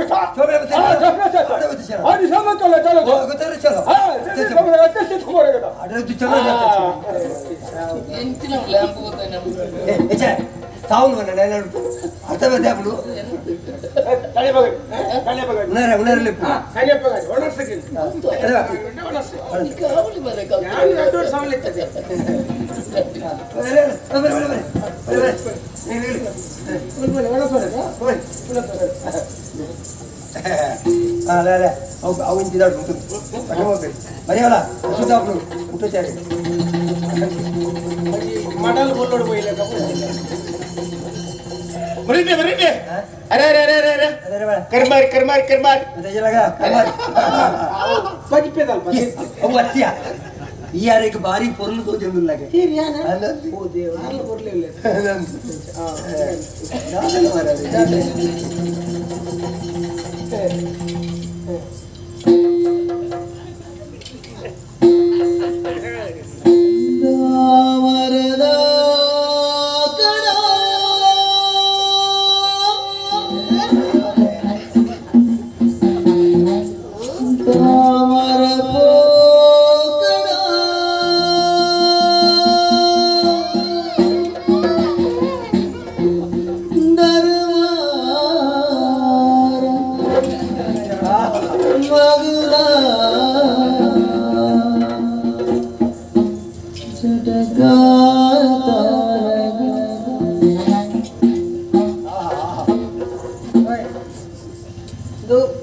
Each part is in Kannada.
बेटा चलो आज समय चलो चलो चलो हां चलो तुम्हारे अरे तू चलो ಎಂತಿನ ಲ್ಯಾಂಪ್ ಗೊತ್ತಾನೆ ಏ ಸಾউಂಡ್ ಬಂದ ನಾನು ಅರ್ಥ ಬರ್ತೇ ಅప్పుడు ತಲೆ ಬಗ ಉನರಲಿ ತಲೆ ಬಗ ಒಣ ಸೆಕೆಂಡ್ ಕಾವಲಿ ಬರಕ ನಾನು ದೊಡ್ಡ ಸವಾಲ್ ಇರ್ತದೆ ಬರೆಯವಲ್ಲ ಊಟ मडल बोलड़ बोइले का बरीटे बरीटे अरे अरे अरे अरे कर मार मुझे लगा पज पेदल पज वो अच्छा यार एक बारी पोरल तो जंगल लगे फिर यार ओ देव नाल पोरले ले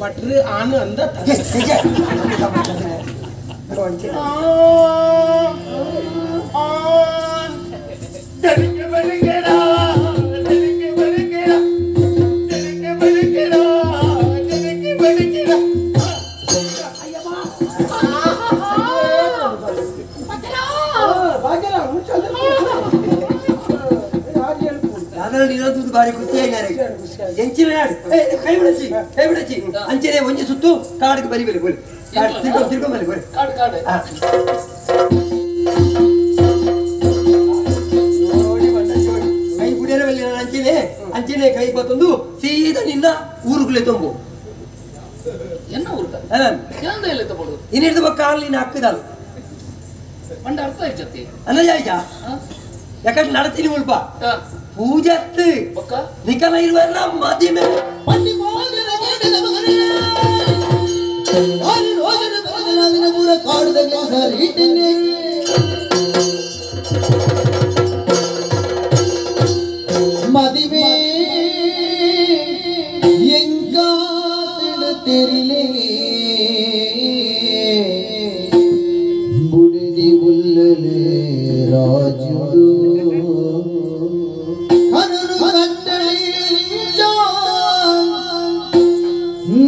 बटर आन अंदर ಬಾರಿ ಖುಷಿಯಾಗಿ ಕೈ ಬಿಡಚ್ಚಿ ಅಂಚನೆ ಒಂಜಿ ಸುತ್ತು ಕಾಡಿಗೆ ಬಲಿ ಬಲಿ ಬೋಲಿ ತಿರ್ಕೊಂಬಲ್ಲಿ ಬೋಲಿ ಕೈ ಕುಡಿಯಲ ಬಲ್ಲಿ ಅಂಚನೆ ಕೈ ಬತ್ತೊಂದು ಸೀದಾ ನಿನ್ನ ಊರುಗಳೇ ತುಂಬು என்ன ஊர்ல ஏன் இல்ல தபோடு ಇನ್ನಿಡ್ದು ಬಕ್ಕ ಅಲ್ಲಿ ಹಾಕಿದಲ್ಲ ಪಂಡ ಅರ್ಥ ಆಯ್ತತಿ ಅಲ್ಲ ಜಾಯ್ಜಾ ಯಾಕಂದ್ರೆ ನಡತೀನಿ ಮುಲ್ಪ ಪೂಜತ್ತು ಪಕ್ಕ ನಿಕಲ ಇರುವಲ್ಲ ಮದಿಮೆ ಪಂಡಿ ಮೋದನ ಕೇಳಿದ ಮಗನೇ ಆರಿ ರೋಜನ ಬರದನ ಪೂರ ಕಾಡುದ ಕೆಲಸ ಇಟ್ಟಿನೆ ಮದಿಮೆ ಎಂಗಾತನ ತೆರಿಲೆ ಬುಡಿದಿ ಉಲ್ಲಲೆ ರಾಜುಡು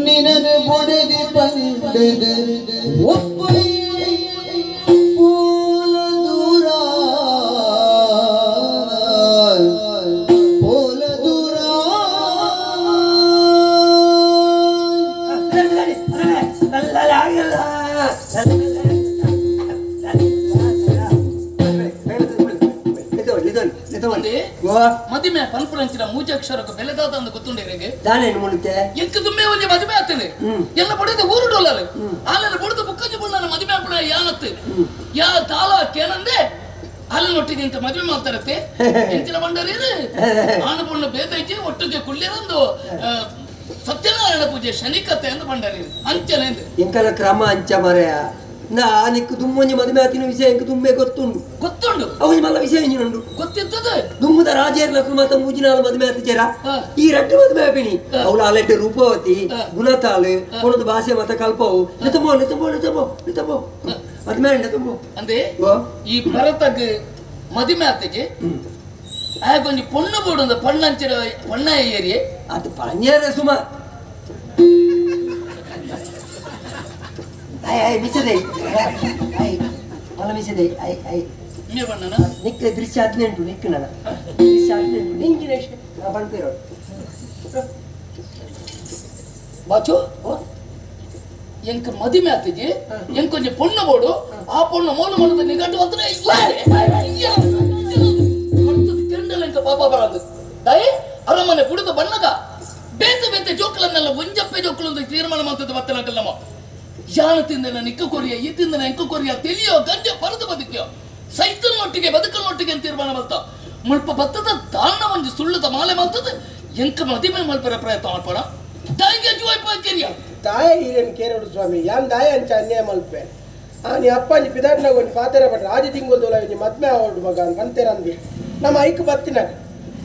ನಿನಗೆ ಬುಡಿದಿ ಪಂಡದ ಒಪ್ಪೈ ಪೋಲ ದೂರ ಮದುವೆ ಕಾನ್ಫರೆನ್ಸಿನ ಮೂಜೆ ಅಕ್ಷರಕ್ಕೆ ಬೆಲೆದಾದ ಅಂತ ಗೊತ್ತುಂಡಿರಿಗೆ ದಾನೇನು ಮುಳುಕೆ ಎಂಕ ದುಮ್ಮೆ ಒಂಜಿ ಮದುವೆ ಆಗ್ತೇನೆ ಎಲ್ಲ ಪಡೆದ ಊರು ಡೋಲಲ್ಲ ಆಲೆಲ್ಲ ಬುಡದ ಬುಕ್ಕಂಜಿ ಬಣ್ಣ ಮದುವೆ ಆಗ್ಬಿಡ ಯಾನತ್ತು ಯಾ ತಾಳ ಕೇನಂದೆ ಅಲ್ಲಿ ಒಟ್ಟಿಗೆ ಇಂತ ಮದುವೆ ಮಾಡ್ತಾರತ್ತೆ ಎಂಚಿನ ಬಂಡರಿ ಆನ ಬಣ್ಣ ಬೇದೈತಿ ಒಟ್ಟಿಗೆ ಕುಳ್ಳಿರಂದು ಸತ್ಯನಾರಾಯಣ ಪೂಜೆ ಶನಿಕತೆ ಅಂತ ಬಂಡರಿ ಅಂಚನೆ ಎಂಕಲ ಕ್ರಮ ಅಂಚ ಮರೆಯ ನಾ ನಿಕ್ಕು ದುಮ್ಮೊಂಜಿ ಮದುವೆ ಆತಿನ ವಿಷಯ ಎಂಕ ದುಮ್ಮೆ ಗೊತ್ತುಂಡು ಅವನಿ ಮಲ್ಲ ವಿಷಯ ಎಂಜಿನುಂಡು ಗೊತ್ತಿರ್ತದೆ ದುಮ್ಮದ ರಾಜೇರ್ಲಕು ಮತ್ತ ಮೂಜಿನಾಳ ಮದುವೆ ಆತಿಚೇರ ಈ ರಡ್ಡು ಮದುವೆ ಆಪಿನಿ ಅವಳ ಅಲೆಡ್ಡೆ ರೂಪವತಿ ಗುಣತಾಳು ಕೊಣದ ಭಾಷೆ ಮತ ಕಲ್ಪವು ನಿತಂಬೋ ಮದುವೆ ನಿತಂಬೋ ಅಂದೆ ಈ ಭರತಗ್ ಮದುವೆ ಆತಿಗೆ ಆಗೊಂಜಿ ಪೊಣ್ಣ ಬೋಡು ಪಣ್ಣಂಚಿರ ಪಣ್ಣ ಏರಿಯೆ ಅದು ಪಂಜರ ಸುಮ ಮಿಸದೆ ಮಲ್ಲ ಮಿಸದೆ ನಿಕ್ಕ ದೃಶ್ಯ 18 ನಿಕ್ಕ ನನ್ನ ದೃಶ್ಯ 18 ನಿಂಗಿನ ಬಂದಿರೋ ಬಾಚು ಎಂಕ ಮದುವೆ ಆತಿಗೆ ಎಂಕೊಂಜ ಪೊಣ್ಣ ಬೋಡು ಆ ಪೊಣ್ಣ ಮೂಲ ಮನದ ನಿಗಟ್ಟು ಅಂದ್ರೆ ಪಾಪ ಬರದು ದಯ ಅರಮನೆ ಕುಡಿದು ಬಣ್ಣದ ಬೇತೆ ಬೇತೆ ಜೋಕಲನ್ನೆಲ್ಲ ಒಂಜಪ್ಪೆ ತೀರ್ಮಾನ ಮಾಡ್ತದೆ ಬತ್ತನಕಲ್ಲಮ್ಮ ಯಾನ ತಿಂದನ ನಿಕ್ಕ ಕೊರಿಯ ಈ ತಿಂದನ ಎಂಕ ಕೊರಿಯ ತಿಳಿಯೋ ಗಂಜ ಪರದು ಬದುಕ್ಯೋ ಸೈತನೊಟ್ಟಿಗೆ ಬದುಕನೊಟ್ಟಿಗೆ ಅಂತ ತೀರ್ಮಾನ ಮಾಡ್ತಾ ಮುಲ್ಪ ಬತ್ತದ ದಾನ ಒಂದು ಸುಳ್ಳದ ಮಾಲೆ ಮಾಡ್ತದೆ ಎಂಕ ಮದಿಮೆ ಮಲ್ಪರ ಪ್ರಯತ್ನ ಮಾಡ್ಪಡ ತಾಯಿಗೆ ಜುವಾಯ್ ಪಾಯ್ಕರಿಯ ದಾಯ ಹಿರೇನು ಕೇರೋಡು ಸ್ವಾಮಿ ಯಾನ್ ದಾಯ ಅಂಚ ಅನ್ಯಾಯ ಮಲ್ಪೆ ನೀ ಅಪ್ಪಂಜಿ ಪಿದಾಟ್ನಾಗ ಒಂದು ಪಾತೆರ ಬಟ್ರೆ ಆದಿ ತಿಂಗೊಲ್ದೋಲ ಒಂಜಿ ಮದ್ಮೆ ಆವಡು ಮಗ ಅಂತೆರ ಅಂದಿ ನಮ್ಮ ಐಕ್ ಬತ್ತಿನಾಗ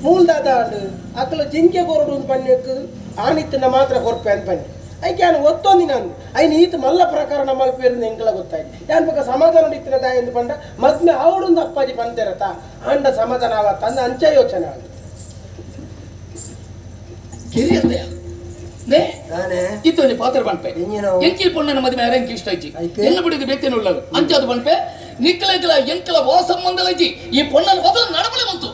ಮೂಲ್ದಾದ ಆಂಡು ಅಕ್ಕಲ ಜಿಂಕೆ ಕೊರಡು ಒಂದು ಪನ್ಯಕ್ಕೆ ಆನಿತ್ತಿನ ಮಾತ್ರ ಕೊರ್ಪೆ ಅಂತ ಬನ್ನಿ ಐಕೆ ನಾನು ಒತ್ತೊಂದಿ ನಾನು ಐನು ಈತ ಮಲ್ಲ ಪ್ರಕಾರ ನಮ್ಮ ಅಲ್ಪೇರಿಂದ ಎಂಕಲ ಗೊತ್ತಾಯ್ತು ಯಾನ್ ಬೇಕಾ ಸಮಾಧಾನ ಇತ್ತಿನ ತಾಯಿ ಎಂದು ಪಂಡ ಮದ್ಮೆ ಆವಡೊಂದು ಅಪ್ಪಾಜಿ ಬಂತೆರತ ಅಂಡ ಸಮಾಧಾನ ಆಗತ್ತ ಅಂದ ಅಂಚ ಯೋಚನೆ ಆಗ ಕಿರಿಯತೆಯ ನೇ ಇತ್ತು ಪಾತ್ರ ಬನ್ಪೆ ಎಂಕಿಲ್ ಪೊಣ್ಣನ ಮದುವೆ ಅರೆಂಕಿ ಇಷ್ಟ ಐತಿ ಎಲ್ಲ ಬಿಡಿದು ಬೇತೇನು ಉಳ್ಳದು ಅಂಚದು ಬನ್ಪೆ ನಿಕ್ಕಲ ಎಂಕಲ ವಾ ಸಂಬಂಧ ಐತಿ ಈ ಪೊಣ್ಣನ ಮೊದಲು ನಡಬಳೆ ಬಂತು